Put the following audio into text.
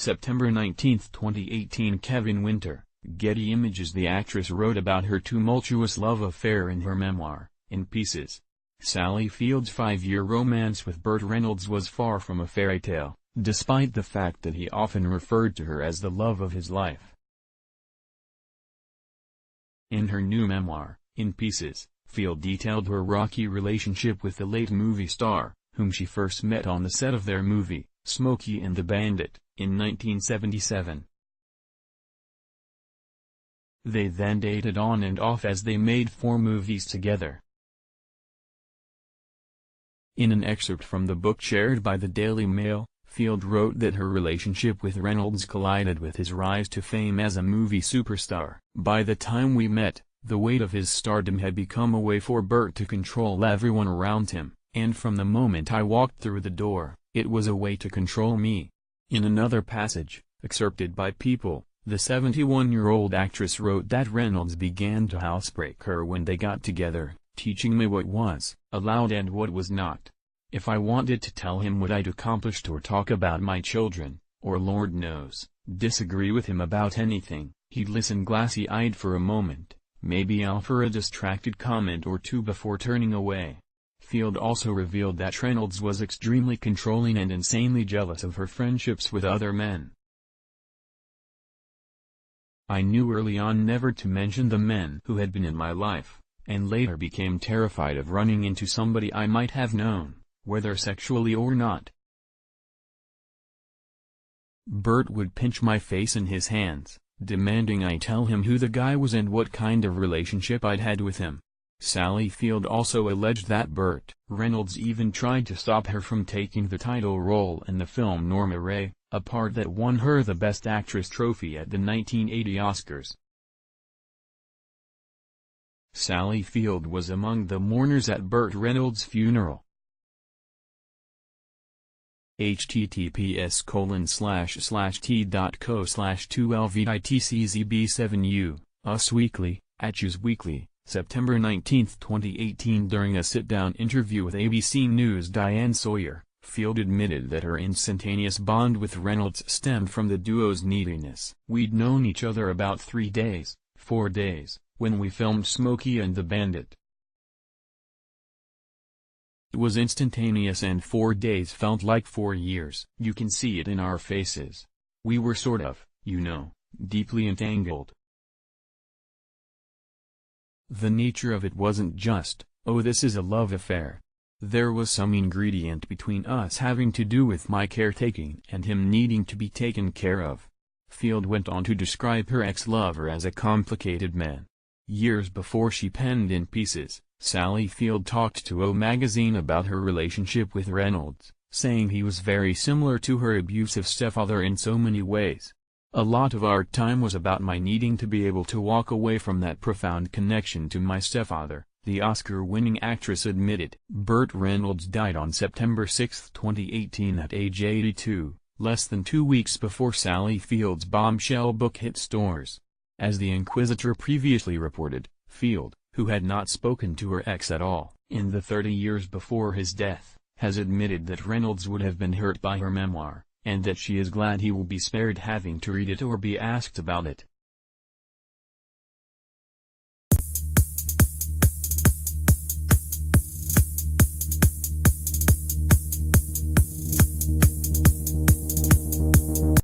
September 19, 2018. Kevin Winter, Getty Images. The actress wrote about her tumultuous love affair in her memoir, In Pieces. Sally Field's 5-year romance with Burt Reynolds was far from a fairy tale, despite the fact that he often referred to her as the love of his life. In her new memoir, In Pieces, Field detailed her rocky relationship with the late movie star, whom she first met on the set of their movie, Smokey and the Bandit, in 1977. They then dated on and off as they made 4 movies together. In an excerpt from the book shared by the Daily Mail, Field wrote that her relationship with Reynolds collided with his rise to fame as a movie superstar. By the time we met, the weight of his stardom had become a way for Burt to control everyone around him, and from the moment I walked through the door, it was a way to control me. In another passage, excerpted by People, the 71-year-old actress wrote that Reynolds began to housebreak her when they got together, teaching me what was allowed and what was not. If I wanted to tell him what I'd accomplished or talk about my children, or Lord knows, disagree with him about anything, he'd listen glassy-eyed for a moment, maybe offer a distracted comment or two before turning away. Field also revealed that Reynolds was extremely controlling and insanely jealous of her friendships with other men. I knew early on never to mention the men who had been in my life, and later became terrified of running into somebody I might have known, whether sexually or not. Burt would pinch my face in his hands, demanding I tell him who the guy was and what kind of relationship I'd had with him. Sally Field also alleged that Burt Reynolds even tried to stop her from taking the title role in the film Norma Ray, a part that won her the Best Actress trophy at the 1980 Oscars. Sally Field was among the mourners at Burt Reynolds' funeral. https://t.co/2lvidtczb7u, Us Weekly, Atchus Weekly, September 19, 2018. During a sit-down interview with ABC News' Diane Sawyer, Field admitted that her instantaneous bond with Reynolds stemmed from the duo's neediness. We'd known each other about 4 days, when we filmed Smokey and the Bandit. It was instantaneous and 4 days felt like 4 years. You can see it in our faces. We were sort of, deeply entangled. The nature of it wasn't just, oh, this is a love affair. There was some ingredient between us having to do with my caretaking and him needing to be taken care of. Field went on to describe her ex-lover as a complicated man. Years before she penned In Pieces, Sally Field talked to O magazine about her relationship with Reynolds, saying he was very similar to her abusive stepfather in so many ways. A lot of our time was about my needing to be able to walk away from that profound connection to my stepfather, the Oscar-winning actress admitted. Burt Reynolds died on September 6, 2018 at age 82, less than 2 weeks before Sally Field's bombshell book hit stores. As the Inquisitor previously reported, Field, who had not spoken to her ex at all in the 30 years before his death, has admitted that Reynolds would have been hurt by her memoir, and that she is glad he will be spared having to read it or be asked about it.